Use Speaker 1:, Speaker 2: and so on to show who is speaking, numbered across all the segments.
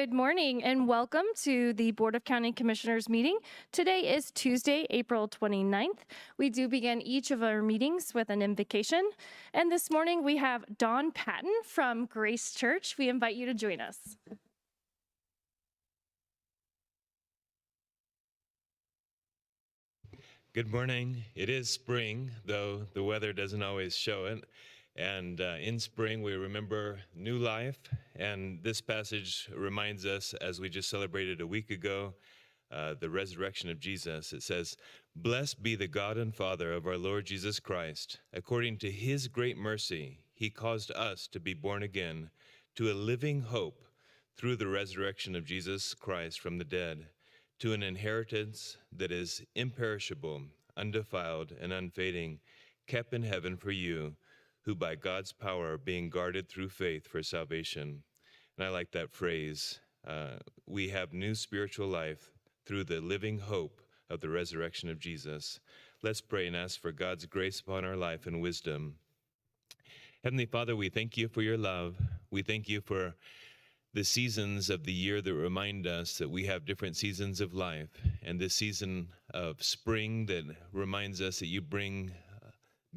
Speaker 1: Good morning and welcome to the Board of County Commissioners meeting. Today is Tuesday, April 29th. We do begin each of our meetings with an invocation. And this morning we have Dawn Patton from Grace Church. We invite you to join us.
Speaker 2: Good morning. It is spring, though the weather doesn't always show it. And in spring, we remember new life. And this passage reminds us, as we just celebrated a week ago, the resurrection of Jesus. It says, "Blessed be the God and Father of our Lord Jesus Christ. According to his great mercy, he caused us to be born again to a living hope through the resurrection of Jesus Christ from the dead, to an inheritance that is imperishable, undefiled, and unfading, kept in heaven for you, who by God's power are being guarded through faith for salvation." And I like that phrase. We have new spiritual life through the living hope of the resurrection of Jesus. Let's pray and ask for God's grace upon our life and wisdom. Heavenly Father, we thank you for your love. We thank you for the seasons of the year that remind us that we have different seasons of life, and this season of spring that reminds us that you bring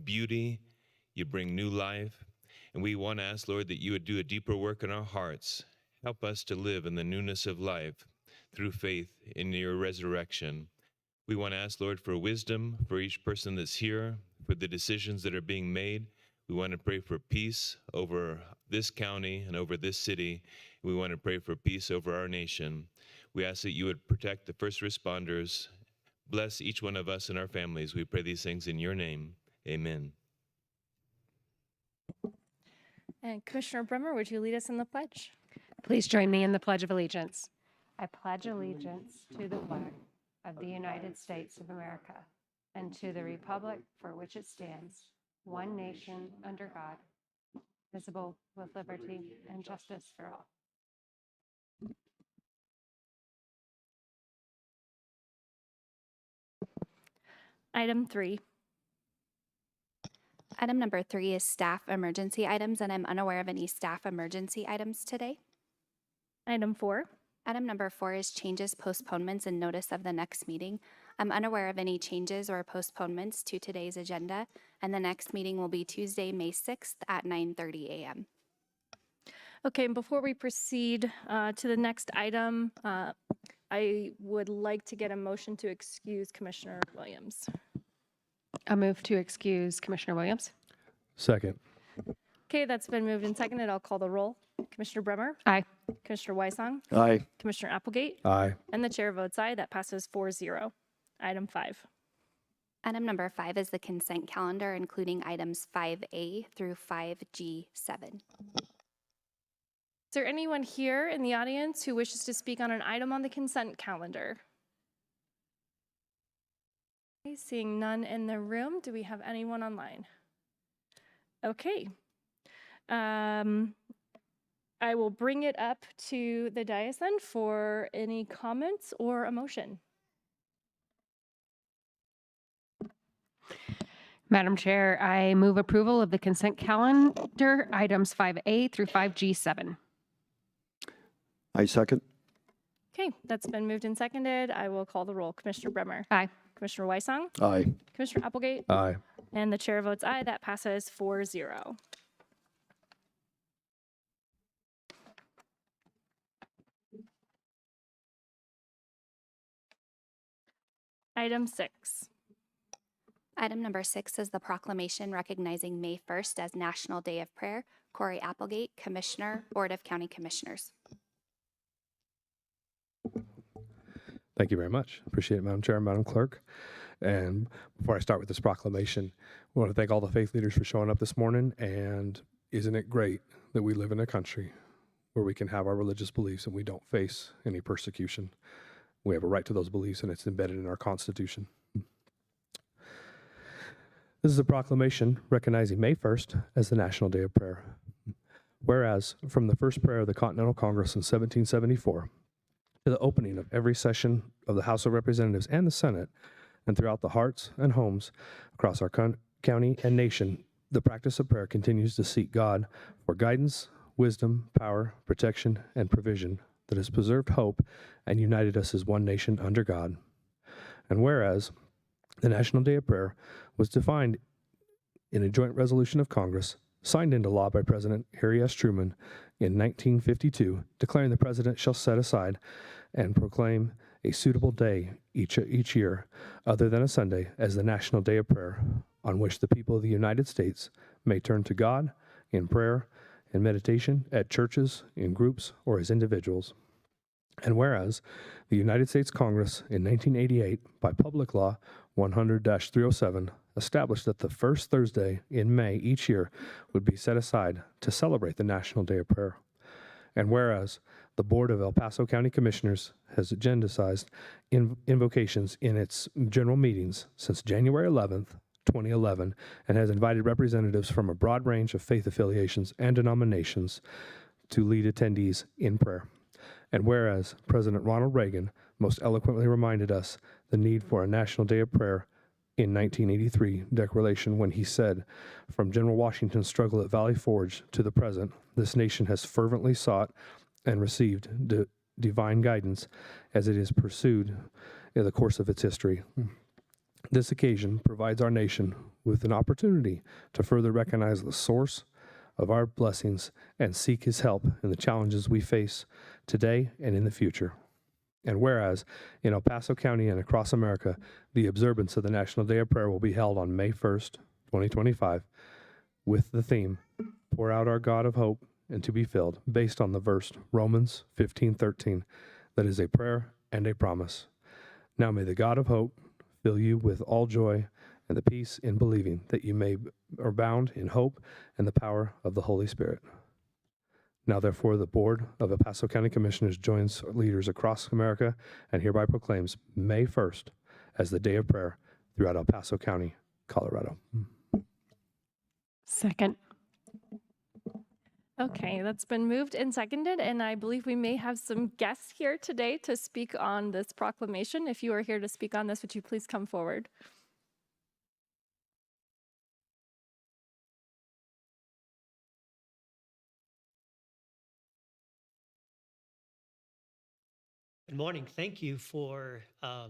Speaker 2: beauty, you bring new life, and we want to ask, Lord, that you would do a deeper work in our hearts. Help us to live in the newness of life through faith in your resurrection. We want to ask, Lord, for wisdom for each person that's here, for the decisions that are being made. We want to pray for peace over this county and over this city. We want to pray for peace over our nation. We ask that you would protect the first responders. Bless each one of us and our families. We pray these things in your name. Amen.
Speaker 1: And Commissioner Bremer, would you lead us in the pledge?
Speaker 3: Please join me in the Pledge of Allegiance. I pledge allegiance to the flag of the United States of America and to the republic for which it stands, one nation under God, visible with liberty and justice for all.
Speaker 1: Item 3.
Speaker 4: Item number 3 is staff emergency items, and I'm unaware of any staff emergency items today.
Speaker 1: Item 4.
Speaker 4: Item number 4 is changes, postponements, and notice of the next meeting. I'm unaware of any changes or postponements to today's agenda, and the next meeting will be Tuesday, May 6th at 9:30 a.m.
Speaker 1: Okay, and before we proceed to the next item, I would like to get a motion to excuse Commissioner Williams.
Speaker 3: I move to excuse Commissioner Williams.
Speaker 5: Second.
Speaker 1: Okay, that's been moved and seconded. I'll call the roll. Commissioner Bremer?
Speaker 3: Aye.
Speaker 1: Commissioner Weisong?
Speaker 5: Aye.
Speaker 1: Commissioner Applegate?
Speaker 5: Aye.
Speaker 1: And the chair votes aye. That passes 4-0. Item 5.
Speaker 4: Item number 5 is the consent calendar, including items 5A through 5G7.
Speaker 1: Is there anyone here in the audience who wishes to speak on an item on the consent calendar? Okay, seeing none in the room, do we have anyone online? Okay. I will bring it up to the dais then for any comments or a motion.
Speaker 3: Madam Chair, I move approval of the consent calendar, items 5A through 5G7.
Speaker 5: I second.
Speaker 1: Okay, that's been moved and seconded. I will call the roll. Commissioner Bremer?
Speaker 3: Aye.
Speaker 1: Commissioner Weisong?
Speaker 5: Aye.
Speaker 1: Commissioner Applegate?
Speaker 5: Aye.
Speaker 1: And the chair votes aye. That passes 4-0. Item 6.
Speaker 4: Item number 6 is the proclamation recognizing May 1st as National Day of Prayer. Corey Applegate, Commissioner, Board of County Commissioners.
Speaker 5: Thank you very much. Appreciate it, Madam Chair and Madam Clerk. And before I start with this proclamation, I want to thank all the faith leaders for showing up this morning. And isn't it great that we live in a country where we can have our religious beliefs and we don't face any persecution? We have a right to those beliefs, and it's embedded in our Constitution. This is a proclamation recognizing May 1st as the National Day of Prayer. Whereas, from the first prayer of the Continental Congress in 1774 to the opening of every session of the House of Representatives and the Senate, and throughout the hearts and homes across our county and nation, the practice of prayer continues to seek God for guidance, wisdom, power, protection, and provision that has preserved hope and united us as one nation under God. And whereas the National Day of Prayer was defined in a joint resolution of Congress signed into law by President Harry S. Truman in 1952, declaring the President shall set aside and proclaim a suitable day each year, other than a Sunday, as the National Day of Prayer, on which the people of the United States may turn to God in prayer and meditation at churches, in groups, or as individuals. And whereas the United States Congress in 1988, by Public Law 100-307, established that the first Thursday in May each year would be set aside to celebrate the National Day of Prayer. And whereas the Board of El Paso County Commissioners has agendized invocations in its general meetings since January 11th, 2011, and has invited representatives from a broad range of faith affiliations and denominations to lead attendees in prayer. And whereas President Ronald Reagan most eloquently reminded us the need for a National Day of Prayer in 1983 declaration when he said, "From General Washington's struggle at Valley Forge to the present, this nation has fervently sought and received divine guidance as it is pursued in the course of its history. This occasion provides our nation with an opportunity to further recognize the source of our blessings and seek his help in the challenges we face today and in the future." And whereas in El Paso County and across America, the observance of the National Day of Prayer will be held on May 1st, 2025, with the theme, "Pour out our God of hope and to be filled," based on the verse Romans 15:13, that is a prayer and a promise. Now may the God of hope fill you with all joy and the peace in believing, that you may abound in hope and the power of the Holy Spirit. Now, therefore, the Board of El Paso County Commissioners joins leaders across America and hereby proclaims May 1st as the Day of Prayer throughout El Paso County, Colorado.
Speaker 3: Second.
Speaker 1: Okay, that's been moved and seconded, and I believe we may have some guests here today to speak on this proclamation. If you are here to speak on this, would you please come forward?
Speaker 6: Good morning. Thank you for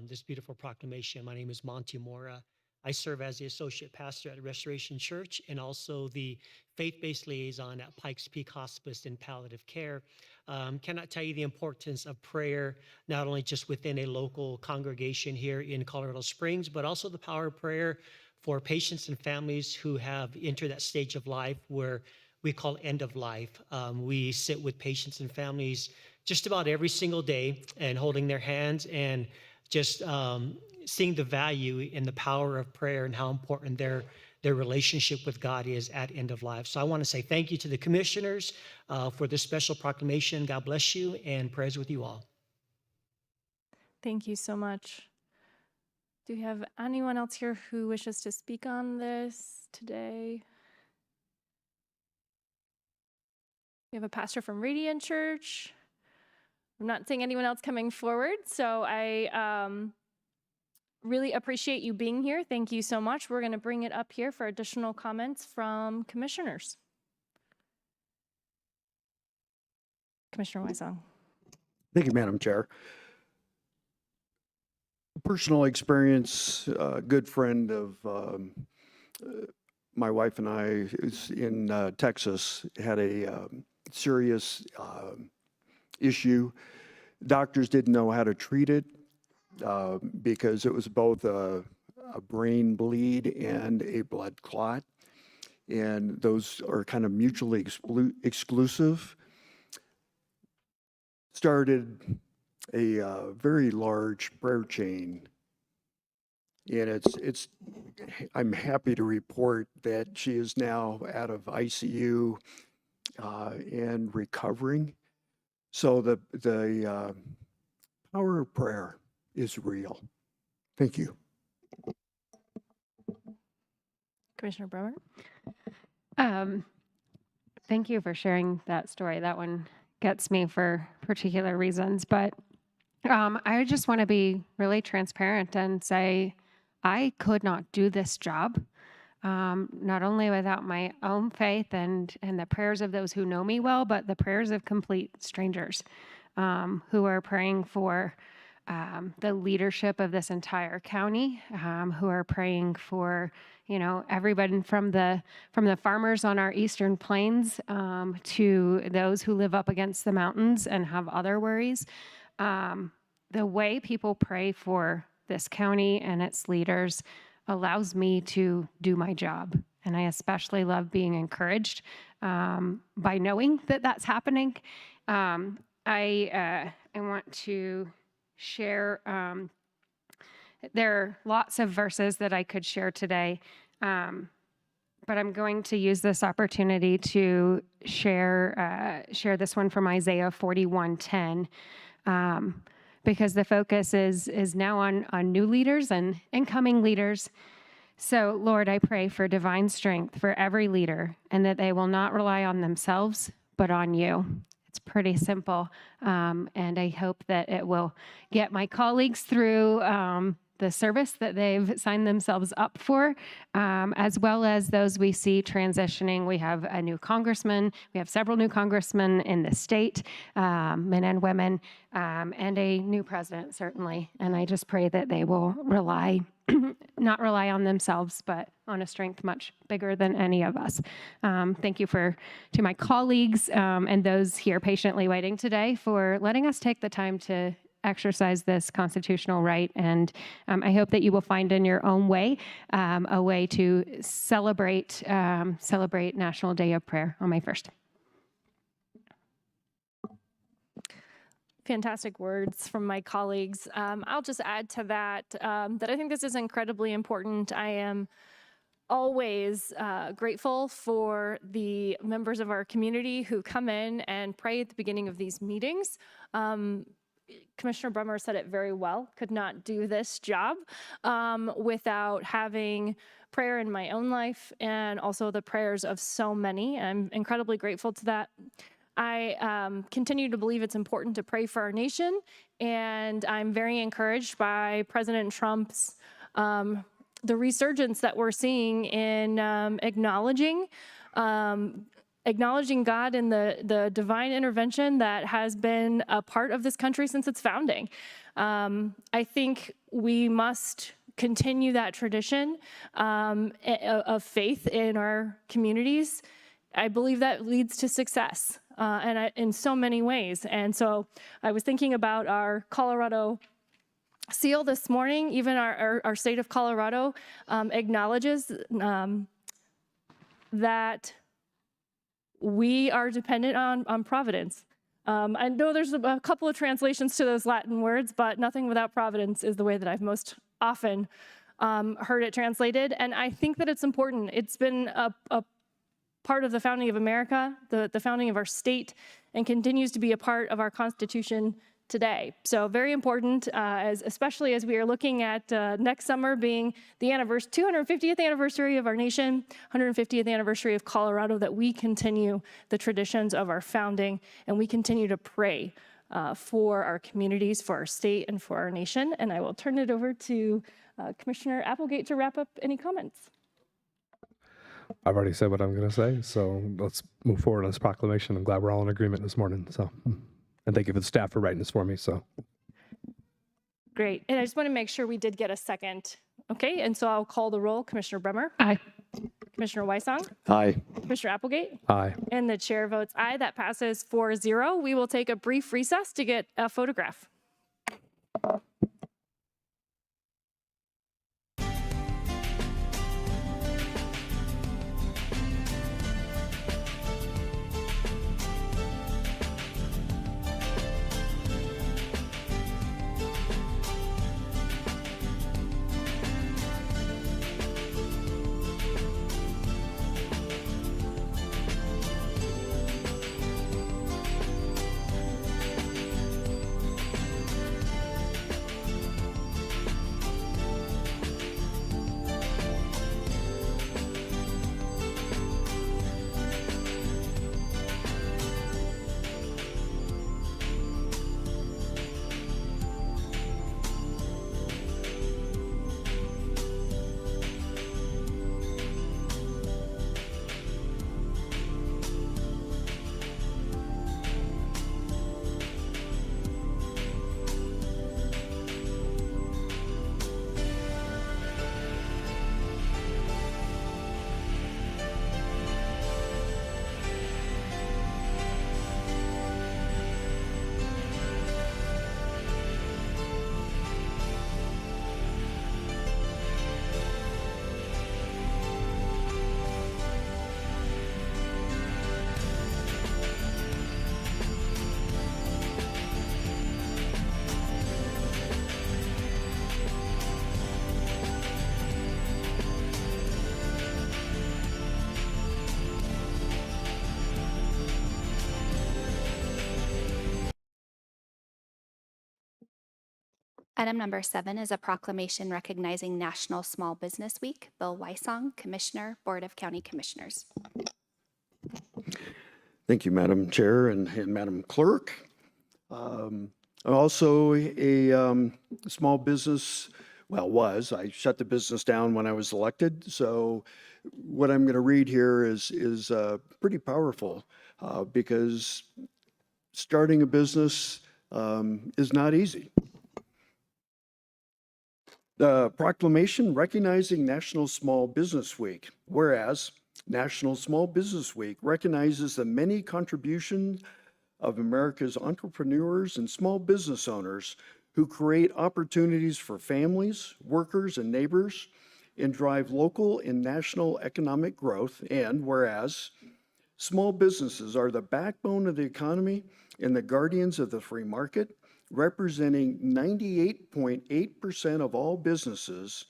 Speaker 6: this beautiful proclamation. My name is Monty Mora. I serve as the associate pastor at Restoration Church and also the faith-based liaison at Pikes Peak Hospice and Palliative Care. Cannot tell you the importance of prayer, not only just within a local congregation here in Colorado Springs, but also the power of prayer for patients and families who have entered that stage of life where we call end of life. We sit with patients and families just about every single day and holding their hands and just seeing the value in the power of prayer and how important their relationship with God is at end of life. So I want to say thank you to the commissioners for this special proclamation. God bless you, and prayers with you all.
Speaker 1: Thank you so much. Do we have anyone else here who wishes to speak on this today? We have a pastor from Radiant Church. I'm not seeing anyone else coming forward, so I really appreciate you being here. Thank you so much. We're going to bring it up here for additional comments from commissioners. Commissioner Weisong.
Speaker 7: Thank you, Madam Chair. Personal experience, a good friend of my wife and I is in Texas, had a serious issue. Doctors didn't know how to treat it because it was both a brain bleed and a blood clot. And those are kind of mutually exclusive. Started a very large prayer chain. And I'm happy to report that she is now out of ICU and recovering. So the power of prayer is real. Thank you.
Speaker 1: Commissioner Bremer.
Speaker 3: Thank you for sharing that story. That one gets me for particular reasons, but I just want to be really transparent and say I could not do this job, not only without my own faith and the prayers of those who know me well, but the prayers of complete strangers. who are praying for the leadership of this entire county, who are praying for, everybody from the farmers on our eastern plains to those who live up against the mountains and have other worries. The way people pray for this county and its leaders allows me to do my job. And I especially love being encouraged by knowing that that's happening. I want to share, there are lots of verses that I could share today, but I'm going to use this opportunity to share this one from Isaiah 41:10. Because the focus is now on new leaders and incoming leaders. So, Lord, I pray for divine strength for every leader and that they will not rely on themselves, but on you. It's pretty simple, and I hope that it will get my colleagues through the service that they've signed themselves up for, as well as those we see transitioning. We have a new congressman. We have several new congressmen in the state, men and women, and a new president, certainly. And I just pray that they will not rely on themselves, but on a strength much bigger than any of us. Thank you to my colleagues and those here patiently waiting today for letting us take the time to exercise this constitutional right. And I hope that you will find in your own way a way to celebrate National Day of Prayer on May 1st.
Speaker 1: Fantastic words from my colleagues. I'll just add to that that I think this is incredibly important. I am always grateful for the members of our community who come in and pray at the beginning of these meetings. Commissioner Bremer said it very well, could not do this job without having prayer in my own life and also the prayers of so many. I'm incredibly grateful to that. I continue to believe it's important to pray for our nation, and I'm very encouraged by President Trump's the resurgence that we're seeing in acknowledging God and the divine intervention that has been a part of this country since its founding. I think we must continue that tradition of faith in our communities. I believe that leads to success in so many ways. And so I was thinking about our Colorado seal this morning. Even our state of Colorado acknowledges that we are dependent on providence. I know there's a couple of translations to those Latin words, but nothing without providence is the way that I've most often heard it translated. And I think that it's important. It's been a part of the founding of America, the founding of our state, and continues to be a part of our Constitution today. So very important, especially as we are looking at next summer being the 250th anniversary of our nation, 150th anniversary of Colorado, that we continue the traditions of our founding and we continue to pray for our communities, for our state, and for our nation. And I will turn it over to Commissioner Applegate to wrap up any comments.
Speaker 5: I've already said what I'm going to say, so let's move forward on this proclamation. I'm glad we're all in agreement this morning. So, and thank you for the staff for writing this for me. So,
Speaker 1: great. And I just want to make sure we did get a second. Okay, and so I'll call the roll. Commissioner Bremer.
Speaker 3: Aye.
Speaker 1: Commissioner Weissong.
Speaker 7: Aye.
Speaker 1: Commissioner Applegate.
Speaker 5: aye.
Speaker 1: And the chair votes aye. That passes 4-0. We will take a brief recess to get a photograph.
Speaker 4: Item number 7 is a proclamation recognizing National Small Business Week. Bill Wysong, Commissioner, Board of County Commissioners.
Speaker 7: Thank you, Madam Chair and Madam Clerk. Also, a small business, I shut the business down when I was elected. So what I'm going to read here is pretty powerful because starting a business is not easy. The proclamation recognizing National Small Business Week. Whereas National Small Business Week recognizes the many contributions of America's entrepreneurs and small business owners who create opportunities for families, workers, and neighbors and drive local and national economic growth. And whereas small businesses are the backbone of the economy and the guardians of the free market, representing 98.8% of all businesses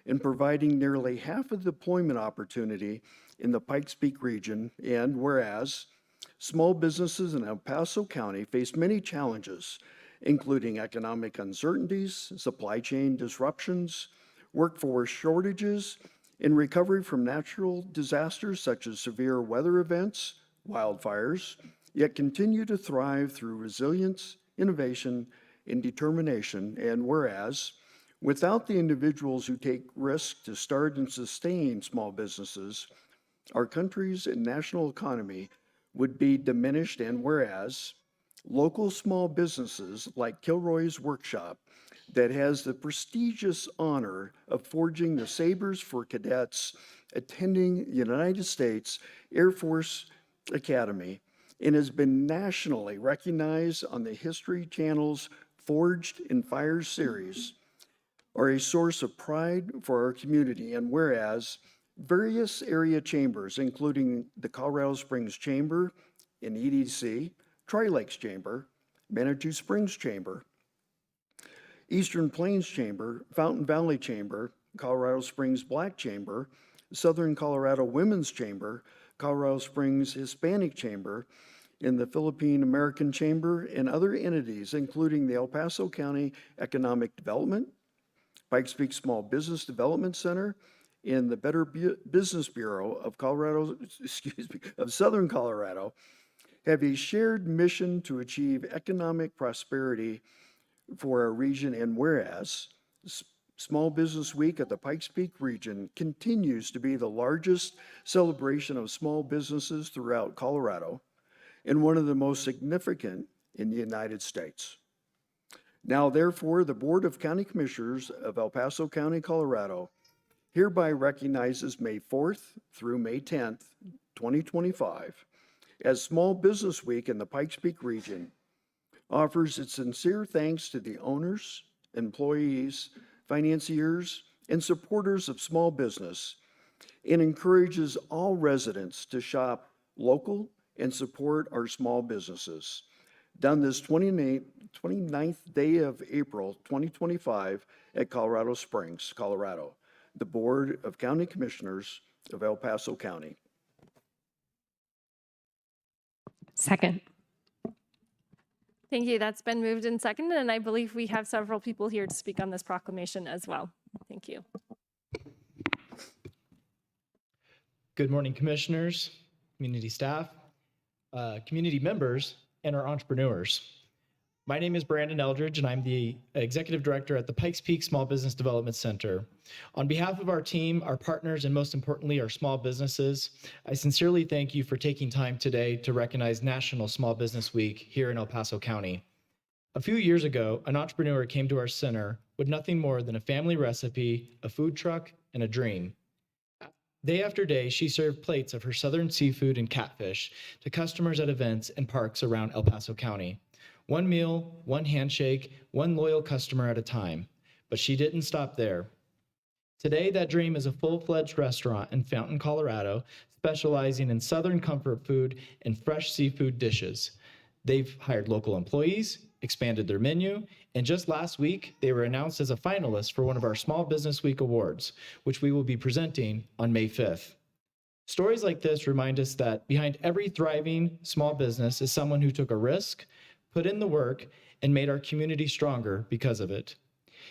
Speaker 7: and providing nearly half of the employment opportunity in the Pikes Peak region. And whereas small businesses in El Paso County face many challenges, including economic uncertainties, supply chain disruptions, workforce shortages, and recovery from natural disasters such as severe weather events, wildfires, yet continue to thrive through resilience, innovation, and determination. And whereas without the individuals who take risks to start and sustain small businesses, our country's and national economy would be diminished. And whereas local small businesses like Kilroy's Workshop, that has the prestigious honor of forging the sabers for cadets attending the United States Air Force Academy, and has been nationally recognized on the History Channel's Forged in Fire series, are a source of pride for our community. And whereas various area chambers, including the Colorado Springs Chamber and EDC, Tri-Lakes Chamber, Manitou Springs Chamber, Eastern Plains Chamber, Fountain Valley Chamber, Colorado Springs Black Chamber, Southern Colorado Women's Chamber, Colorado Springs Hispanic Chamber, in the Philippine American Chamber, and other entities, including the El Paso County Economic Development, Pikes Peak Small Business Development Center, and the Better Business Bureau of Southern Colorado, have a shared mission to achieve economic prosperity for our region. And whereas Small Business Week at the Pikes Peak region continues to be the largest celebration of small businesses throughout Colorado, and one of the most significant in the United States. Now, therefore, the Board of County Commissioners of El Paso County, Colorado, hereby recognizes May 4th through May 10th, 2025, as Small Business Week in the Pikes Peak region, offers its sincere thanks to the owners, employees, financiers, and supporters of small business, and encourages all residents to shop local and support our small businesses. Done this 29th day of April 2025 at Colorado Springs, Colorado, the Board of County Commissioners of El Paso County.
Speaker 3: Second.
Speaker 1: Thank you. That's been moved and seconded, and I believe we have several people here to speak on this proclamation as well. Thank you.
Speaker 8: Good morning, commissioners, community staff, community members, and our entrepreneurs. My name is Brandon Eldridge, and I'm the Executive Director at the Pikes Peak Small Business Development Center. On behalf of our team, our partners, and most importantly, our small businesses, I sincerely thank you for taking time today to recognize National Small Business Week here in El Paso County. A few years ago, an entrepreneur came to our center with nothing more than a family recipe, a food truck, and a dream. Day after day, she served plates of her southern seafood and catfish to customers at events and parks around El Paso County. One meal, one handshake, one loyal customer at a time. But she didn't stop there. Today, that dream is a full-fledged restaurant in Fountain, Colorado, specializing in southern comfort food and fresh seafood dishes. They've hired local employees, expanded their menu, and just last week, they were announced as a finalist for one of our Small Business Week awards, which we will be presenting on May 5th. Stories like this remind us that behind every thriving small business is someone who took a risk, put in the work, and made our community stronger because of it.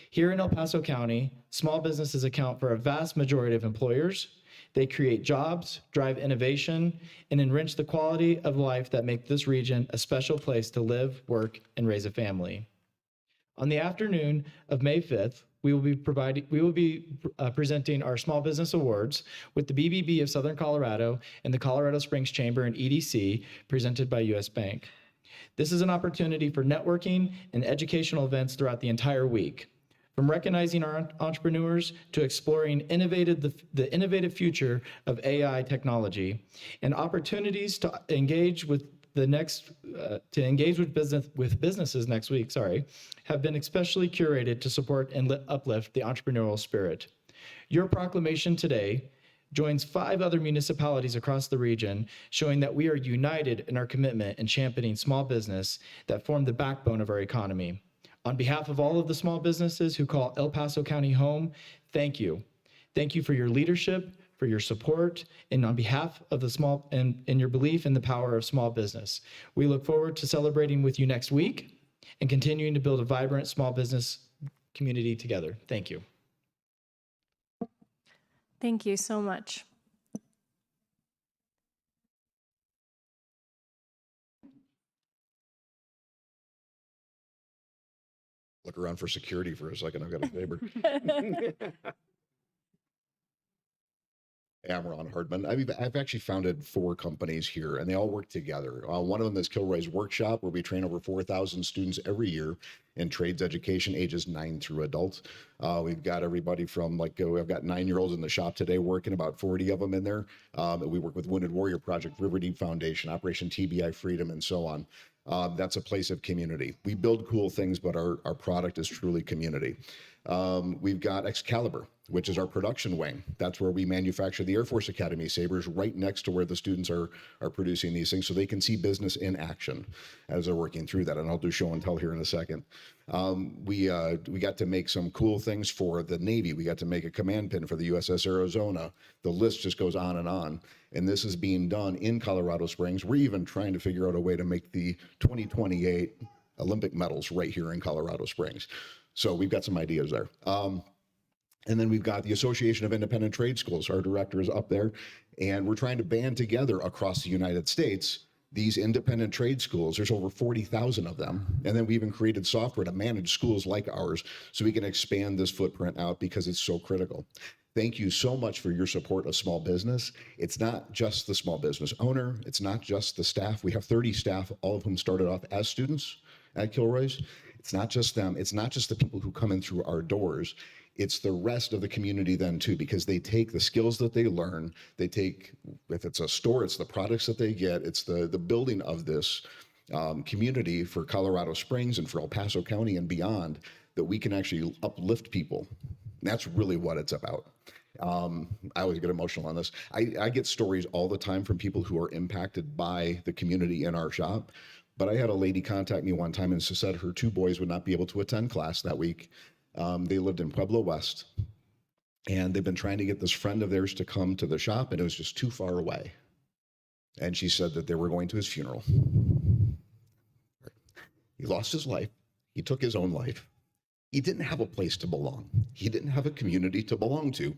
Speaker 8: Here in El Paso County, small businesses account for a vast majority of employers. They create jobs, drive innovation, and enrich the quality of life that make this region a special place to live, work, and raise a family. On the afternoon of May 5th, we will be presenting our Small Business Awards with the BBB of Southern Colorado and the Colorado Springs Chamber and EDC, presented by U.S. Bank. This is an opportunity for networking and educational events throughout the entire week. From recognizing our entrepreneurs to exploring the innovative future of AI technology, and opportunities to engage with businesses next week, have been especially curated to support and uplift the entrepreneurial spirit. Your proclamation today joins 5 other municipalities across the region, showing that we are united in our commitment in championing small business that form the backbone of our economy. On behalf of all of the small businesses who call El Paso County home, thank you. Thank you for your leadership, for your support, and on behalf of the small and your belief in the power of small business. We look forward to celebrating with you next week and continuing to build a vibrant small business community together. Thank you.
Speaker 1: Thank you so much.
Speaker 9: Look around for security for a second. I've got a favor. Hey, I'm Ron Hardman. I've actually founded 4 companies here, and they all work together. One of them is Kilroy's Workshop, where we train over 4,000 students every year in trades education, ages 9 through adult. We've got everybody from I've got 9-year-olds in the shop today working, about 40 of them in there. We work with Wounded Warrior Project, River Deep Foundation, Operation TBI Freedom, and so on. That's a place of community. We build cool things, but our product is truly community. We've got Excalibur, which is our production wing. That's where we manufacture the Air Force Academy sabers, right next to where the students are producing these things, so they can see business in action as they're working through that. And I'll do show and tell here in a second. We got to make some cool things for the Navy. We got to make a command pin for the USS Arizona. The list just goes on. And this is being done in Colorado Springs. We're even trying to figure out a way to make the 2028 Olympic medals right here in Colorado Springs. So we've got some ideas there. And then we've got the Association of Independent Trade Schools. Our director is up there, and we're trying to band together across the United States these independent trade schools. There's over 40,000 of them. And then we even created software to manage schools like ours so we can expand this footprint out because it's so critical. Thank you so much for your support of small business. It's not just the small business owner. It's not just the staff. We have 30 staff, all of whom started off as students at Kilroy's. It's not just them. It's not just the people who come in through our doors. It's the rest of the community then too, because they take the skills that they learn, they take, if it's a store, it's the products that they get, it's the building of this community for Colorado Springs and for El Paso County and beyond, that we can actually uplift people. And that's really what it's about. I always get emotional on this. I get stories all the time from people who are impacted by the community in our shop. But I had a lady contact me one time and said her 2 boys would not be able to attend class that week. They lived in Pueblo West, and they've been trying to get this friend of theirs to come to the shop, and it was just too far away. And she said that they were going to his funeral. He lost his life. He took his own life. He didn't have a place to belong. He didn't have a community to belong to.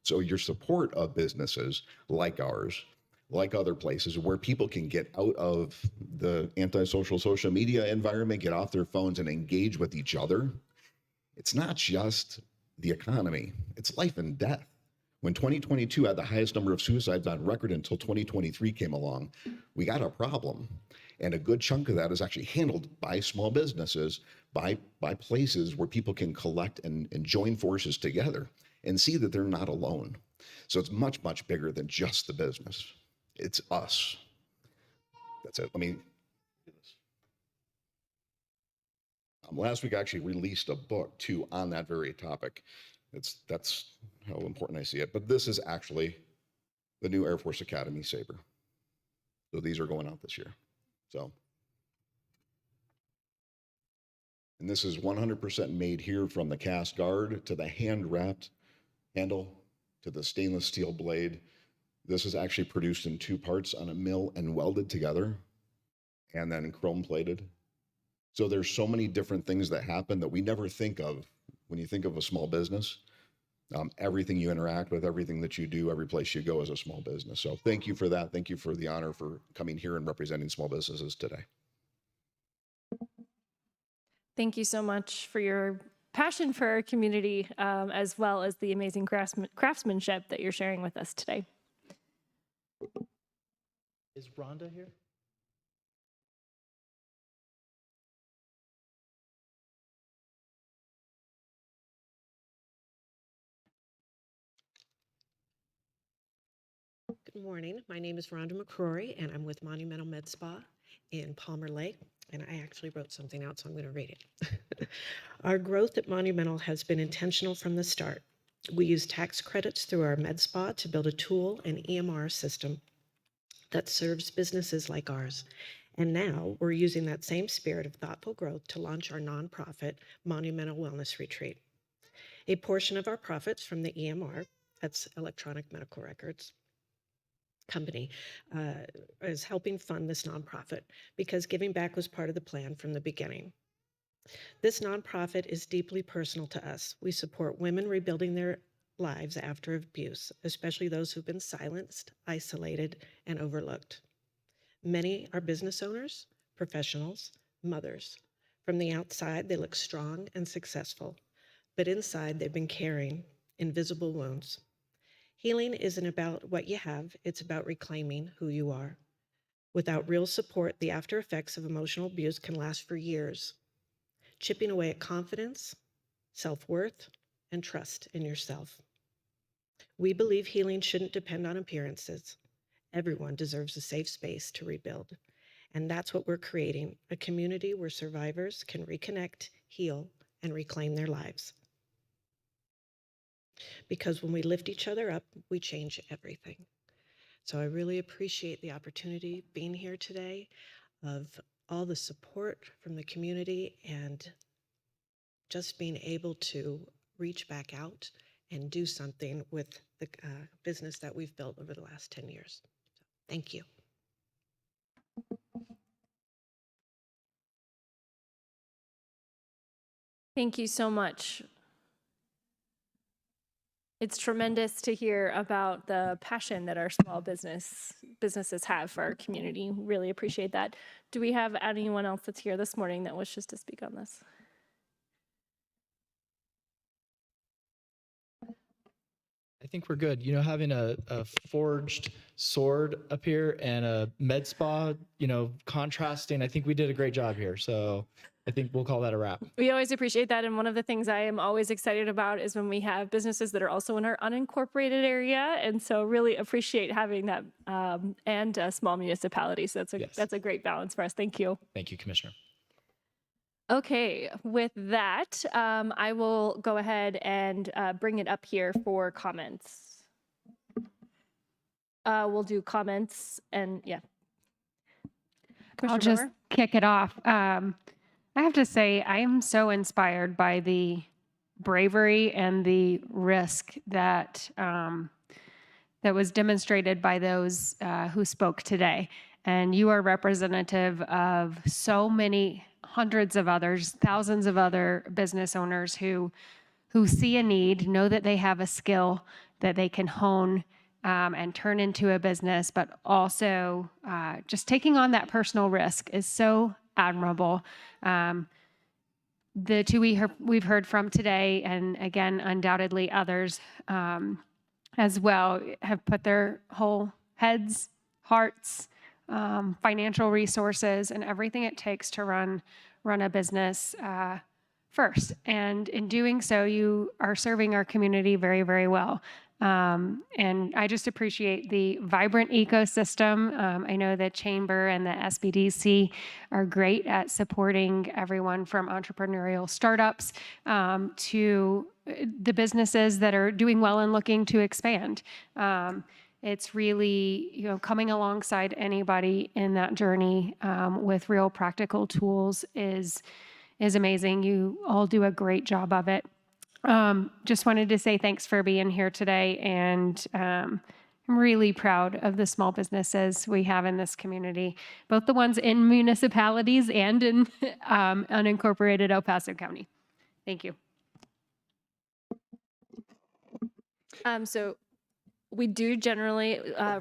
Speaker 9: So your support of businesses like ours, like other places where people can get out of the antisocial social media environment, get off their phones and engage with each other. It's not just the economy, it's life and death. When 2022 had the highest number of suicides on record until 2023 came along, we got a problem. And a good chunk of that is actually handled by small businesses, by places where people can collect and join forces together and see that they're not alone. So it's much, much bigger than just the business. It's us. That's it. Let me do this. Last week I actually released a book too on that very topic. That's how important I see it. But this is actually the new Air Force Academy saber. So these are going out this year. And this is 100% made here, from the cast guard to the hand-wrapped handle to the stainless steel blade. This is actually produced in 2 parts on a mill and welded together and then chrome plated. So there's so many different things that happen that we never think of When you think of a small business, everything you interact with, everything that you do, every place you go is a small business. So thank you for that. Thank you for the honor for coming here and representing small businesses today.
Speaker 1: Thank you so much for your passion for our community, as well as the amazing craftsmanship that you're sharing with us today.
Speaker 8: Is Rhonda here?
Speaker 10: Good morning. My name is Rhonda McCrory, and I'm with Monumental Med Spa in Palmer Lake. And I actually wrote something out, so I'm going to read it. Our growth at Monumental has been intentional from the start. We use tax credits through our med spa to build a tool and EMR system that serves businesses like ours. And now we're using that same spirit of thoughtful growth to launch our nonprofit Monumental Wellness Retreat. A portion of our profits from the EMR, that's electronic medical records, company, is helping fund this nonprofit because giving back was part of the plan from the beginning. This nonprofit is deeply personal to us. We support women rebuilding their lives after abuse, especially those who've been silenced, isolated, and overlooked. Many are business owners, professionals, mothers. From the outside, they look strong and successful, but inside they've been carrying invisible wounds. Healing isn't about what you have, it's about reclaiming who you are. Without real support, the after effects of emotional abuse can last for years, chipping away at confidence, self-worth, and trust in yourself. We believe healing shouldn't depend on appearances. Everyone deserves a safe space to rebuild. And that's what we're creating, a community where survivors can reconnect, heal, and reclaim their lives. Because when we lift each other up, we change everything. So I really appreciate the opportunity being here today, of all the support from the community and just being able to reach back out and do something with the business that we've built over the last 10 years. So, thank you.
Speaker 1: Thank you so much. It's tremendous to hear about the passion that our small businesses have for our community. Really appreciate that. Do we have anyone else that's here this morning that wishes to speak on this?
Speaker 8: I think we're good. You know, having a forged sword up here and a med spa, you know, contrasting, I think we did a great job here. So I think we'll call that a wrap.
Speaker 1: We always appreciate that. And one of the things I am always excited about is when we have businesses that are also in our unincorporated area. And so really appreciate having that and a small municipality. So that's a great balance for us. Thank you.
Speaker 8: Thank you, Commissioner.
Speaker 1: Okay, with that, I will go ahead and bring it up here for comments. We'll do comments and yeah.
Speaker 3: I'll just kick it off. I have to say, I am so inspired by the bravery and the risk that that was demonstrated by those who spoke today. And you are representative of so many hundreds of others, thousands of other business owners who see a need, know that they have a skill that they can hone and turn into a business, but also just taking on that personal risk is so admirable. The two we've heard from today, and again, undoubtedly others as well, have put their whole heads, hearts, financial resources, and everything it takes to run a business first. And in doing so, you are serving our community very, very well. And I just appreciate the vibrant ecosystem. I know the Chamber and the SBDC are great at supporting everyone from entrepreneurial startups to the businesses that are doing well and looking to expand. It's really, you know, coming alongside anybody in that journey with real practical tools is amazing. You all do a great job of it. Just wanted to say thanks for being here today, and I'm really proud of the small businesses we have in this community, both the ones in municipalities and in unincorporated El Paso County. Thank you.
Speaker 1: So we do generally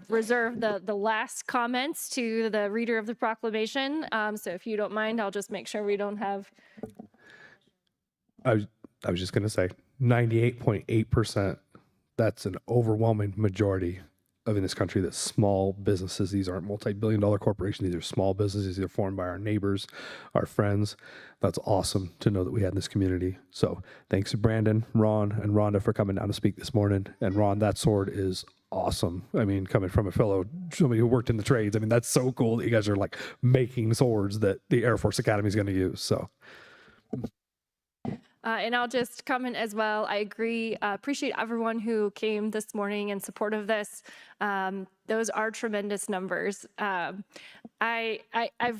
Speaker 1: reserve the last comments to the reader of the proclamation. So if you don't mind, I'll just make sure we don't have.
Speaker 5: I was just going to say 98.8%. That's an overwhelming majority of in this country that's small businesses. These aren't multi-billion-dollar corporations. These are small businesses. They're formed by our neighbors, our friends. That's awesome to know that we had in this community. So thanks to Brandon, Ron, and Rhonda for coming down to speak this morning. And Ron, that sword is awesome. I mean, coming from a fellow, somebody who worked in the trades, I mean, that's so cool that you guys are like making swords that the Air Force Academy is going to use. So.
Speaker 1: And I'll just comment as well. I agree. Appreciate everyone who came this morning in support of this. Those are tremendous numbers. I've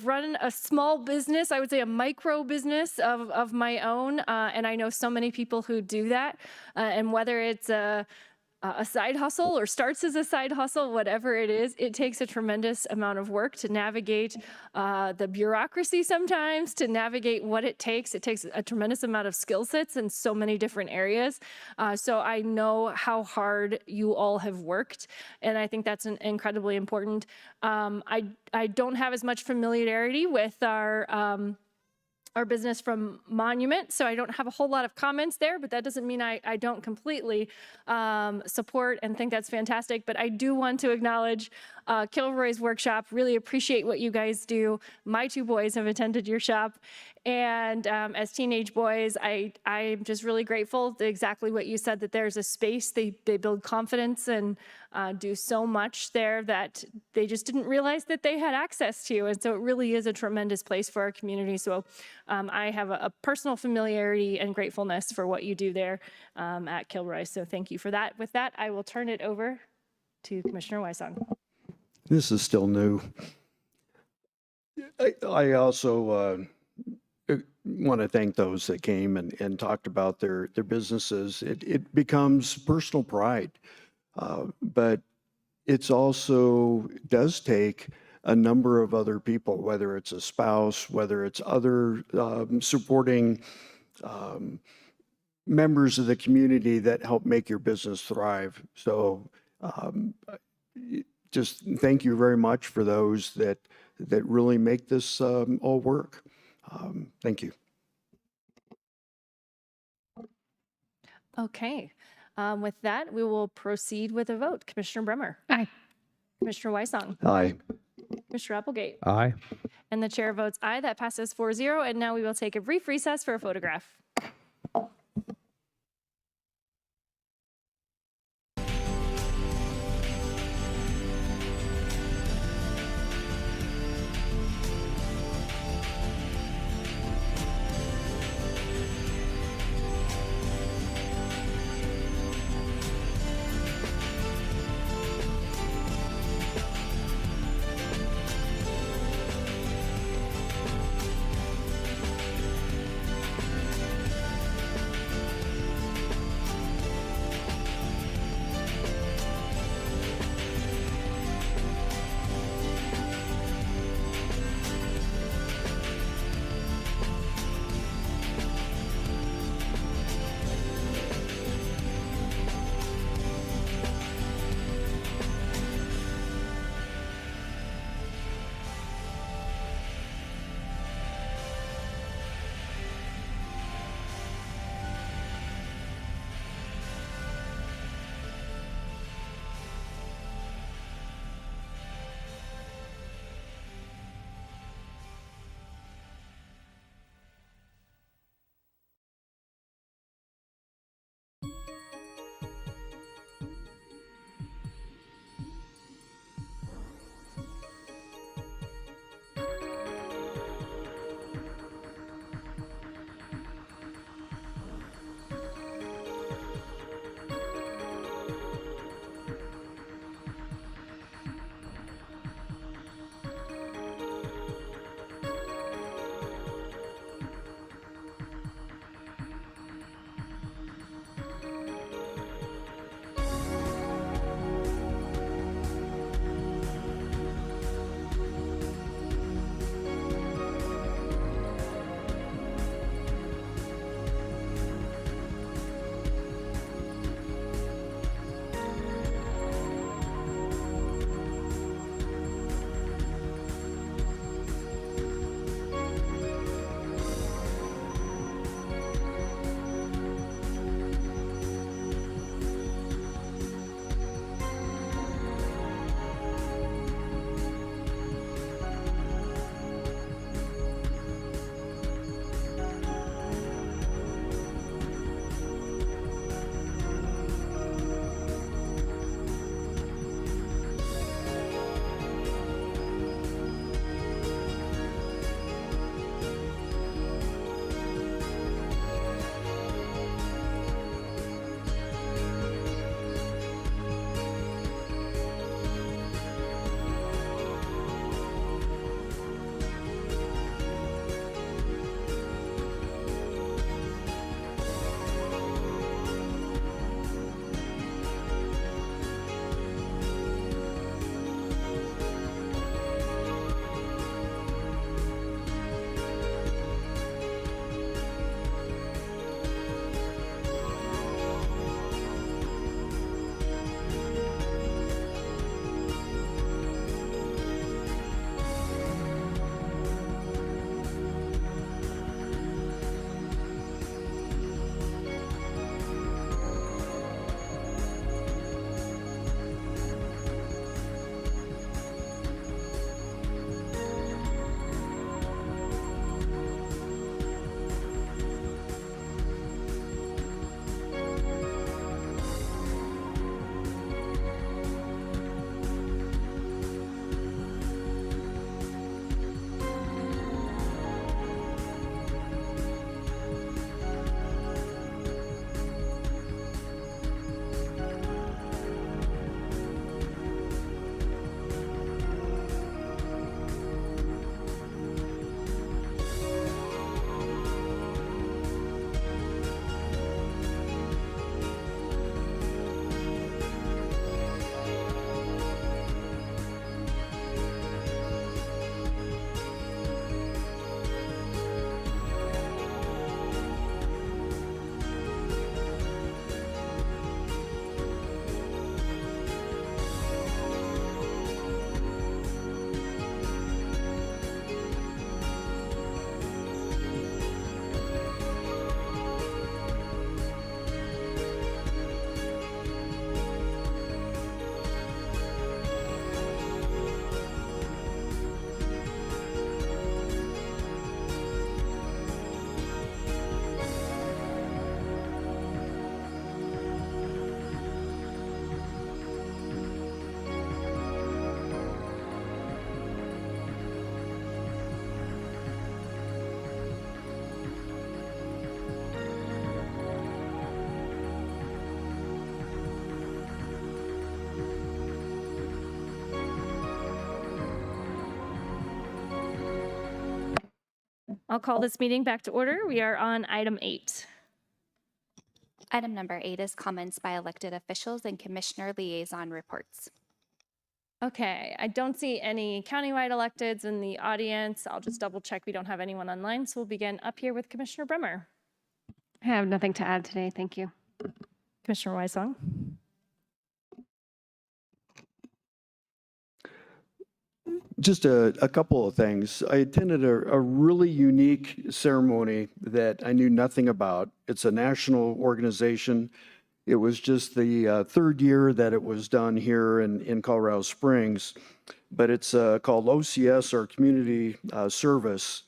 Speaker 1: run a small business, I would say a micro business of my own, and I know so many people who do that. And whether it's a side hustle or starts as a side hustle, whatever it is, it takes a tremendous amount of work to navigate the bureaucracy sometimes, to navigate what it takes. It takes a tremendous amount of skill sets in so many different areas. So I know how hard you all have worked, and I think that's incredibly important. I don't have as much familiarity with our business from Monument, so I don't have a whole lot of comments there, but that doesn't mean I don't completely support and think that's fantastic. But I do want to acknowledge Kilroy's workshop, really appreciate what you guys do. My two boys have attended your shop, and as teenage boys, I'm just really grateful to exactly what you said, that there's a space, they build confidence and do so much there that they just didn't realize that they had access to. And so it really is a tremendous place for our community. So I have a personal familiarity and gratefulness for what you do there at Kilroy. So thank you for that. With that, I will turn it over to Commissioner Wysong.
Speaker 7: This is still new. I also want to thank those that came and talked about their businesses. It becomes personal pride, but it's also does take a number of other people, whether it's a spouse, whether it's other supporting members of the community that help make your business thrive. So just thank you very much for those that really make this all work. Thank you.
Speaker 1: Okay. With that, we will proceed with a vote. Commissioner Bremer.
Speaker 3: Aye.
Speaker 1: Commissioner Wysong.
Speaker 7: Aye.
Speaker 1: Commissioner Applegate.
Speaker 5: Aye.
Speaker 1: And the chair votes aye. That passes 4-0. And now we will take a brief recess for a photograph. I'll call this meeting back to order. We are on item 8.
Speaker 4: Item number 8 is comments by elected officials and commissioner liaison reports.
Speaker 1: Okay, I don't see any countywide electeds in the audience. I'll just double check we don't have anyone online. So we'll begin up here with Commissioner Bremer.
Speaker 3: I have nothing to add today. Thank you.
Speaker 1: Commissioner Weisong.
Speaker 7: Just a couple of things. I attended a really unique ceremony that I knew nothing about. It's a national organization. It was just the third year that it was done here in Colorado Springs, but it's called OCS, or Community Service.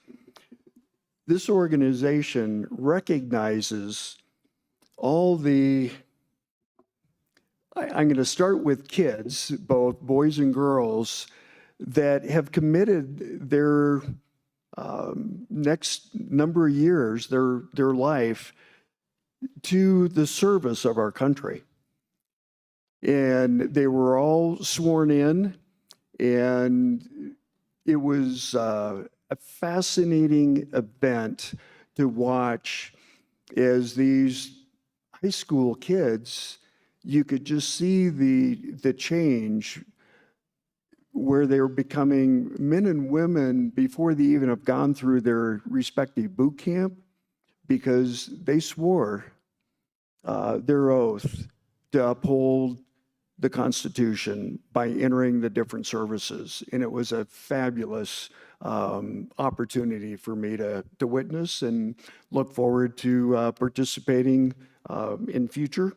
Speaker 7: This organization recognizes all the, I'm going to start with kids, both boys and girls, that have committed their next number of years, their life, to the service of our country. And they were all sworn in, and it was a fascinating event to watch as these high school kids, you could just see the change where they were becoming men and women before they even have gone through their respective boot camp, because they swore their oath to uphold the Constitution by entering the different services. And it was a fabulous opportunity for me to witness, and look forward to participating in future.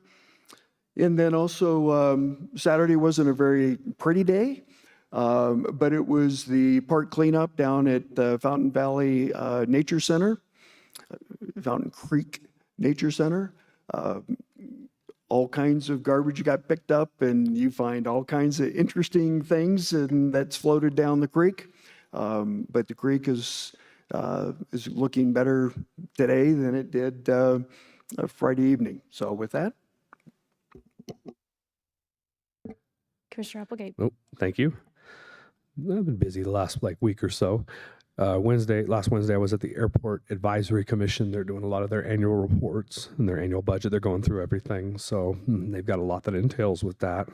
Speaker 7: And then also, Saturday wasn't a very pretty day. But it was the park cleanup down at the Fountain Valley Nature Center, Fountain Creek Nature Center. All kinds of garbage got picked up, and you find all kinds of interesting things, and that's floated down the creek. But the creek is looking better today than it did Friday evening. So with that.
Speaker 1: Commissioner Applegate.
Speaker 5: Oh, thank you. I've been busy the last week or so. Last Wednesday, I was at the Airport Advisory Commission. They're doing a lot of their annual reports and their annual budget. They're going through everything. So they've got a lot that entails with that.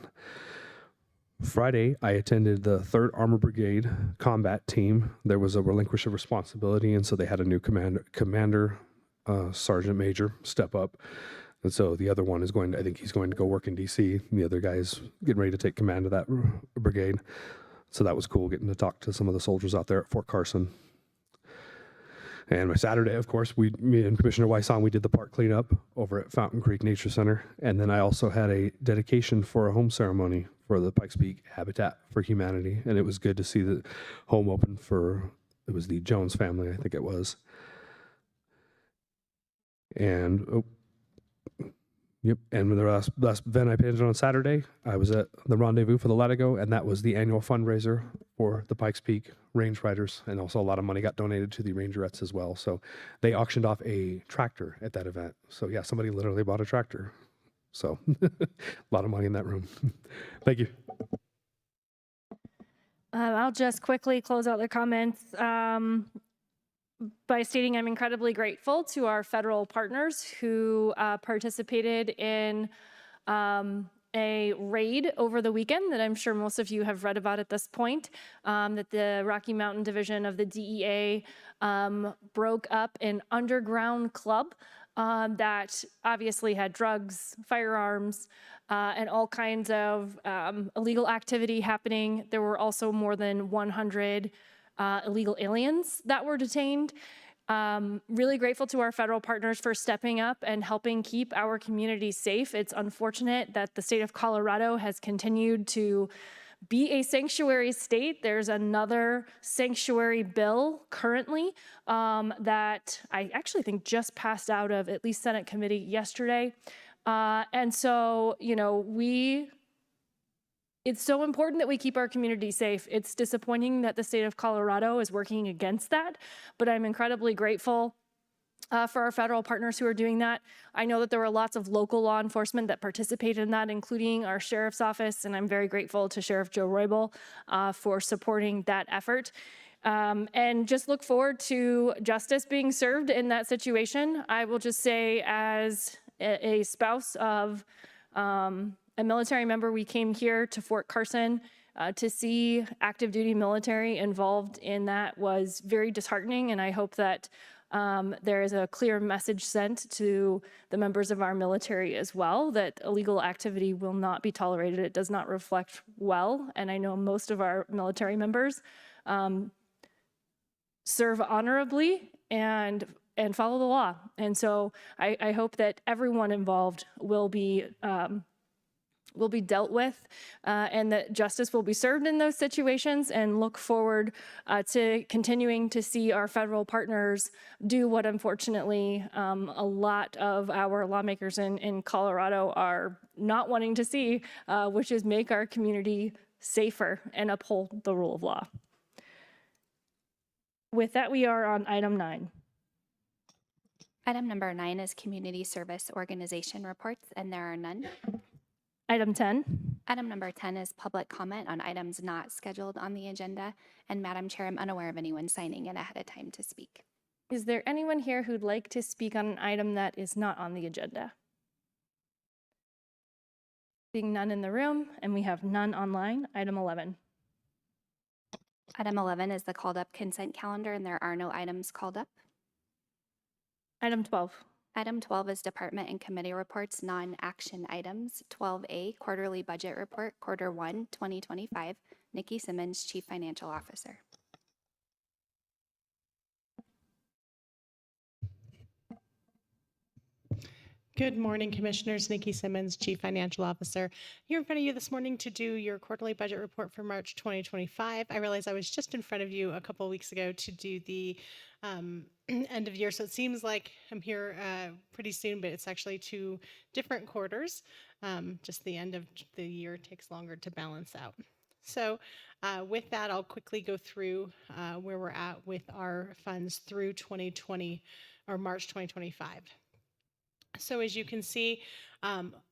Speaker 5: Friday, I attended the 3rd Armor Brigade combat team. There was a relinquish of responsibility, and so they had a new commander, Sergeant Major, step up. And so the other one is I think he's going to go work in DC. The other guy is getting ready to take command of that brigade. So that was cool, getting to talk to some of the soldiers out there at Fort Carson. And my Saturday, of course, me and Commissioner Weisong, we did the park cleanup over at Fountain Creek Nature Center. And then I also had a dedication for a home ceremony for the Pikes Peak Habitat for Humanity. And it was good to see the home open it was the Jones family, I think it was. And yep. And the last event I attended on Saturday, I was at the Rendezvous for the Latigo, and that was the annual fundraiser for the Pikes Peak Range Riders. And also a lot of money got donated to the Rangerettes as well. So they auctioned off a tractor at that event. So yeah, somebody literally bought a tractor. So a lot of money in that room. Thank you.
Speaker 1: I'll just quickly close out the comments by stating I'm incredibly grateful to our federal partners who participated in a raid over the weekend that I'm sure most of you have read about at this point, that the Rocky Mountain Division of the DEA broke up an underground club that obviously had drugs, firearms, and all kinds of illegal activity happening. There were also more than 100 illegal aliens that were detained. Really grateful to our federal partners for stepping up and helping keep our community safe. It's unfortunate that the state of Colorado has continued to be a sanctuary state. There's another sanctuary bill currently that I actually think just passed out of at least Senate committee yesterday. And so, it's so important that we keep our community safe. It's disappointing that the state of Colorado is working against that, but I'm incredibly grateful for our federal partners who are doing that. I know that there were lots of local law enforcement that participated in that, including our sheriff's office, and I'm very grateful to Sheriff Joe Roybal for supporting that effort. and just look forward to justice being served in that situation. I will just say, as a spouse of a military member, we came here to Fort Carson. To see active duty military involved in that was very disheartening, and I hope that there is a clear message sent to the members of our military as well that illegal activity will not be tolerated. It does not reflect well, and I know most of our military members serve honorably and follow the law. And so I hope that everyone involved will be dealt with and that justice will be served in those situations, and look forward to continuing to see our federal partners do what unfortunately a lot of our lawmakers in Colorado are not wanting to see, which is make our community safer and uphold the rule of law. With that, we are on item 9.
Speaker 4: Item number 9 is community service organization reports, and there are none.
Speaker 1: Item 10.
Speaker 4: Item number 10 is public comment on items not scheduled on the agenda. And Madam Chair, I'm unaware of anyone signing in ahead of time to speak.
Speaker 1: Is there anyone here who'd like to speak on an item that is not on the agenda? Seeing none in the room, and we have none online. Item 11.
Speaker 4: Item 11 is the called up consent calendar, and there are no items called up.
Speaker 1: Item 12.
Speaker 4: Item 12 is department and committee reports, non-action items. 12A, quarterly budget report, quarter 1, 2025. Nikki Simmons, Chief Financial Officer.
Speaker 11: Good morning, Commissioners. Nikki Simmons, Chief Financial Officer, here in front of you this morning to do your quarterly budget report for March 2025. I realize I was just in front of you a couple of weeks ago to do the end of year, so it seems like I'm here pretty soon, but it's actually 2 different quarters. Just the end of the year takes longer to balance out. So with that, I'll quickly go through where we're at with our funds through 2020 or March 2025. So as you can see,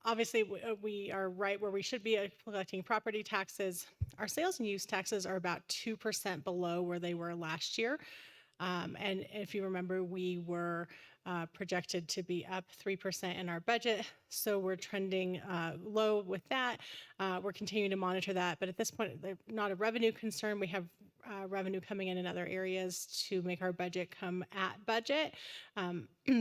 Speaker 11: obviously we are right where we should be collecting property taxes. Our sales and use taxes are about 2% below where they were last year. And if you remember, we were projected to be up 3% in our budget. So we're trending low with that. We're continuing to monitor that. But at this point, they're not a revenue concern. We have revenue coming in other areas to make our budget come at budget.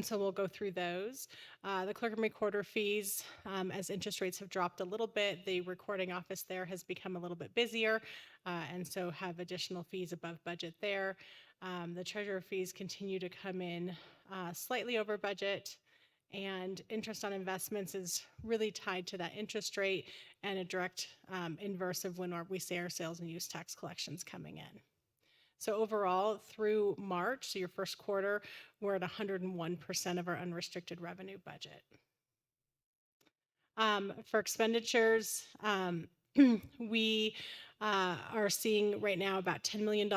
Speaker 11: So we'll go through those. The clerk and recorder fees, as interest rates have dropped a little bit, the recording office there has become a little bit busier, and so have additional fees above budget there. The treasurer fees continue to come in slightly over budget, and interest on investments is really tied to that interest rate and a direct inverse of when we see our sales and use tax collections coming in. So overall, through March, so your first quarter, we're at 101% of our unrestricted revenue budget. For expenditures, we are seeing right now about $10 million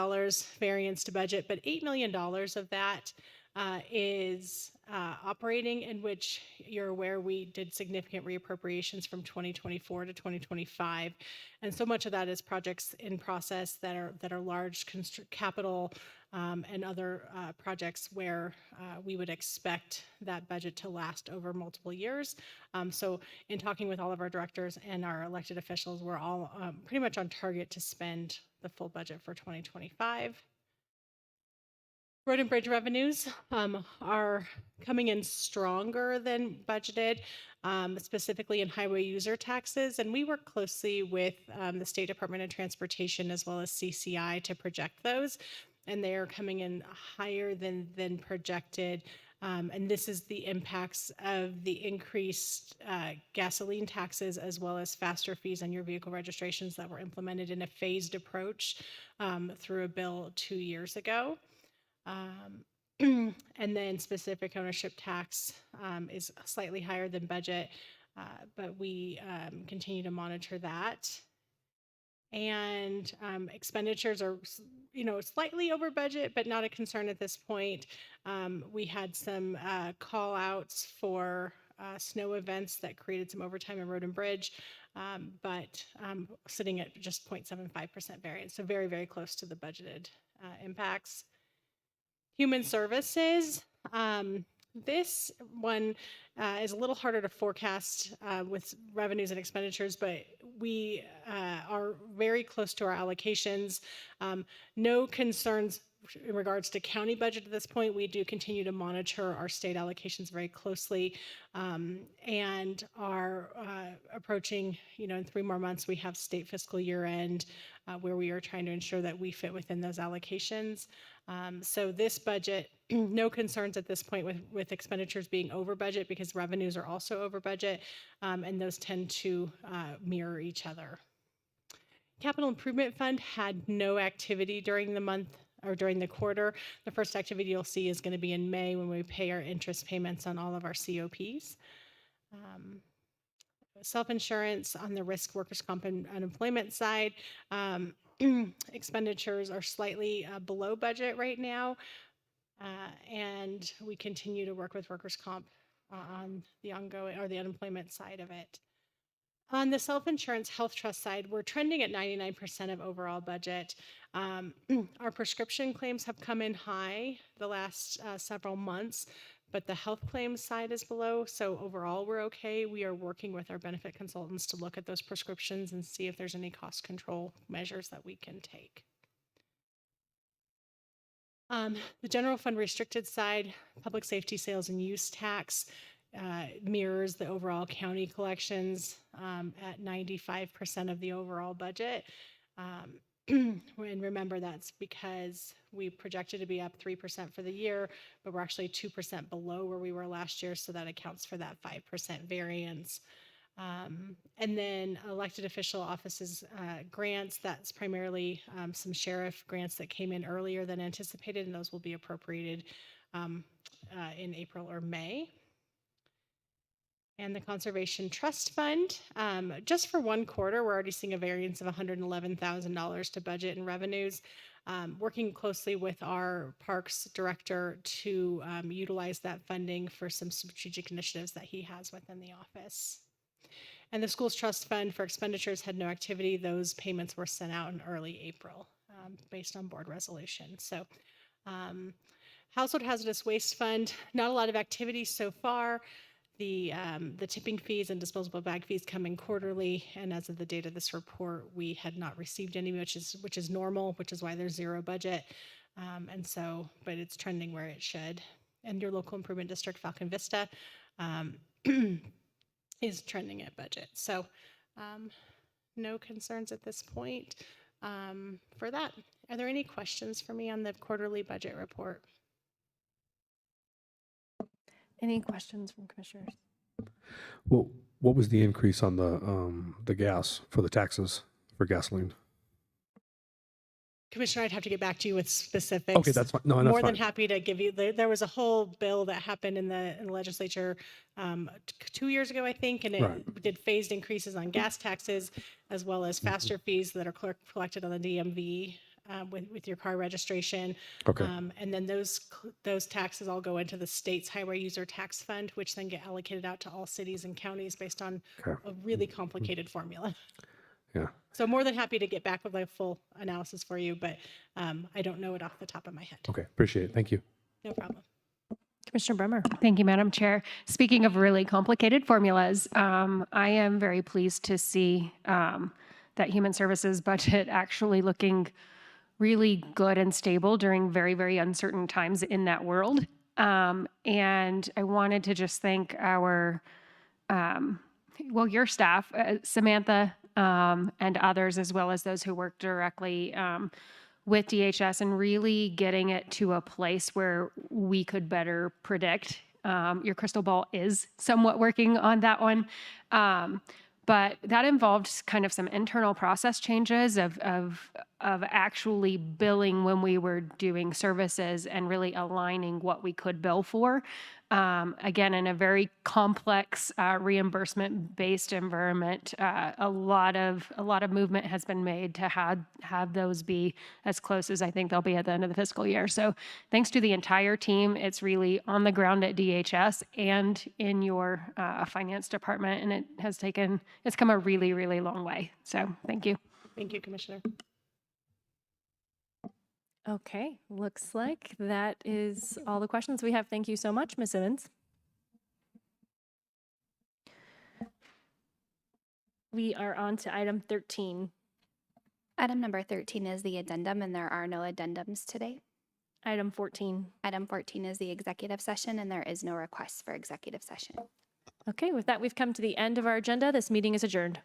Speaker 11: variance to budget, but $8 million of that is operating, in which you're aware we did significant reappropriations from 2024 to 2025, and so much of that is projects in process that are large capital and other projects where we would expect that budget to last over multiple years. So in talking with all of our directors and our elected officials, we're all pretty much on target to spend the full budget for 2025. Road and bridge revenues are coming in stronger than budgeted, specifically in highway user taxes. And we work closely with the State Department of Transportation as well as CCI to project those. And they are coming in higher than projected. And this is the impacts of the increased gasoline taxes as well as faster fees on your vehicle registrations that were implemented in a phased approach through a bill 2 years ago. And then specific ownership tax is slightly higher than budget, but we continue to monitor that. And expenditures are, slightly over budget, but not a concern at this point. We had some call outs for snow events that created some overtime in road and bridge, but sitting at just 0.75% variance, so very, very close to the budgeted impacts. Human services. This one is a little harder to forecast with revenues and expenditures, but we are very close to our allocations. No concerns in regards to county budget at this point. We do continue to monitor our state allocations very closely, and are approaching, in 3 more months, we have state fiscal year end where we are trying to ensure that we fit within those allocations. So this budget, no concerns at this point with expenditures being over budget, because revenues are also over budget, and those tend to mirror each other. Capital Improvement Fund had no activity during the month or during the quarter. The first activity you'll see is going to be in May when we pay our interest payments on all of our COPs. Self-insurance on the risk workers' comp and unemployment side. Expenditures are slightly below budget right now, and we continue to work with workers' comp on the ongoing or the unemployment side of it. On the self-insurance health trust side, we're trending at 99% of overall budget. Our prescription claims have come in high the last several months, but the health claims side is below. So overall, we're okay. We are working with our benefit consultants to look at those prescriptions and see if there's any cost control measures that we can take. The general fund restricted side, public safety sales and use tax, mirrors the overall county collections at 95% of the overall budget. And remember, that's because we projected to be up 3% for the year, but we're actually 2% below where we were last year. So that accounts for that 5% variance. And then elected official offices grants, that's primarily some sheriff grants that came in earlier than anticipated, and those will be appropriated in April or May. And the Conservation Trust Fund, just for 1 quarter, we're already seeing a variance of $111,000 to budget and revenues. Working closely with our Parks Director to utilize that funding for some strategic initiatives that he has within the office. And the Schools Trust Fund for expenditures had no activity. Those payments were sent out in early April based on board resolution. So Household Hazardous Waste Fund, not a lot of activity so far. The tipping fees and disposable bag fees come in quarterly, and as of the date of this report, we had not received any, which is normal, which is why there's zero budget. But it's trending where it should. And your local improvement district, Falcon Vista, is trending at budget. So no concerns at this point for that. Are there any questions for me on the quarterly budget report?
Speaker 1: Any questions from commissioners?
Speaker 5: Well, what was the increase on the gas for the taxes for gasoline?
Speaker 11: Commissioner, I'd have to get back to you with specifics.
Speaker 5: Okay, that's fine. No, that's
Speaker 11: More than
Speaker 5: fine.
Speaker 11: happy to give you. There was a whole bill that happened in the legislature 2 years ago, I think, and it
Speaker 5: Right.
Speaker 11: did phased increases on gas taxes as well as faster fees that are collected on the DMV with your car registration.
Speaker 5: Okay.
Speaker 11: And then those taxes all go into the state's highway user tax fund, which then get allocated out to all cities and counties based on
Speaker 5: Okay.
Speaker 11: a really complicated formula.
Speaker 5: Yeah.
Speaker 11: So more than happy to get back with a full analysis for you, but I don't know it off the top of my head.
Speaker 5: Okay. Appreciate it. Thank you.
Speaker 11: No problem.
Speaker 1: Commissioner Bremer.
Speaker 3: Thank you, Madam Chair. Speaking of really complicated formulas, I am very pleased to see that Human Services budget actually looking really good and stable during very, very uncertain times in that world. And I wanted to just thank our, your staff, Samantha, and others, as well as those who work directly with DHS, and really getting it to a place where we could better predict. Your crystal ball is somewhat working on that one. But that involved kind of some internal process changes of actually billing when we were doing services and really aligning what we could bill for. Again, in a very complex reimbursement-based environment, a lot of movement has been made to have those be as close as I think they'll be at the end of the fiscal year. So thanks to the entire team. It's really on the ground at DHS and in your finance department, and it's come a really, really long way. So thank you.
Speaker 11: Thank you, Commissioner.
Speaker 1: Okay, looks like that is all the questions we have. Thank you so much, Ms. Simmons. We are on to item 13.
Speaker 4: Item number 13 is the addendum, and there are no addendums today.
Speaker 1: Item 14.
Speaker 4: Item 14 is the executive session, and there is no request for executive session.
Speaker 1: Okay, with that, we've come to the end of our agenda. This meeting is adjourned.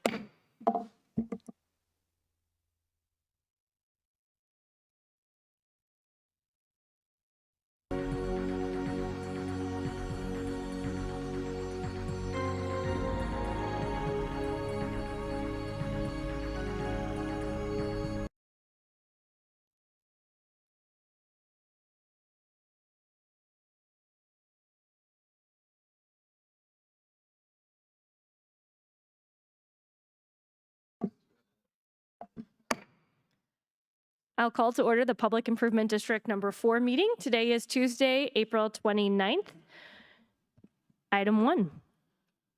Speaker 1: I'll call to order the Public Improvement District Number 4 meeting. Today is Tuesday, April 29th. Item 1.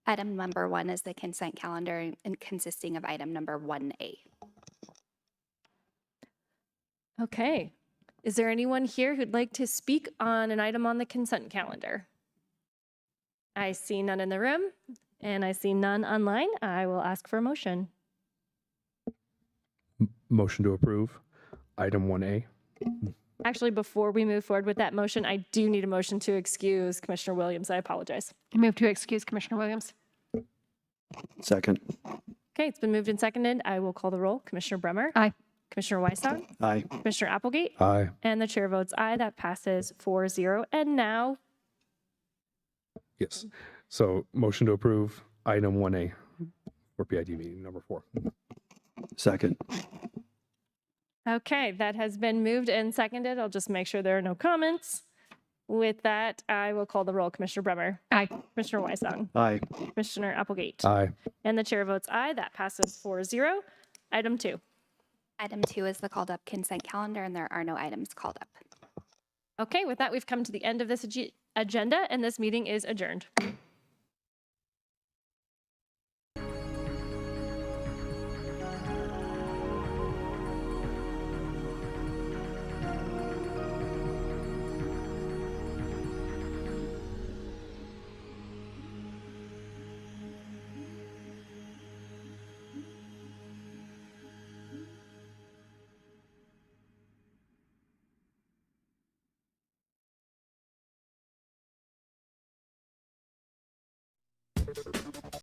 Speaker 4: Item number 1 is the consent calendar and consisting of item number 1A.
Speaker 1: Okay. Is there anyone here who'd like to speak on an item on the consent calendar? I see none in the room, and I see none online. I will ask for a motion.
Speaker 5: Motion to approve item 1A.
Speaker 1: Actually, before we move forward with that motion, I do need a motion to excuse Commissioner Williams. I apologize.
Speaker 3: I move to excuse Commissioner Williams.
Speaker 7: Second.
Speaker 1: Okay, it's been moved and seconded. I will call the roll. Commissioner Bremer?
Speaker 3: Aye.
Speaker 1: Commissioner Weisong?
Speaker 7: Aye.
Speaker 1: Commissioner Applegate?
Speaker 5: Aye.
Speaker 1: And the chair votes aye. That passes 4-0. And now,
Speaker 5: Yes. So motion to approve item 1A for PID meeting number 4.
Speaker 7: Second.
Speaker 1: okay, that has been moved and seconded. I'll just make sure there are no comments. With that, I will call the roll. Commissioner Bremer?
Speaker 3: Aye.
Speaker 1: Commissioner Weisong?
Speaker 7: Aye.
Speaker 1: Commissioner Applegate?
Speaker 5: Aye.
Speaker 1: And the chair votes aye. That passes 4-0. Item 2.
Speaker 4: Item 2 is the called up consent calendar, and there are no items called up.
Speaker 1: Okay, with that, we've come to the end of this agenda, and this meeting is adjourned.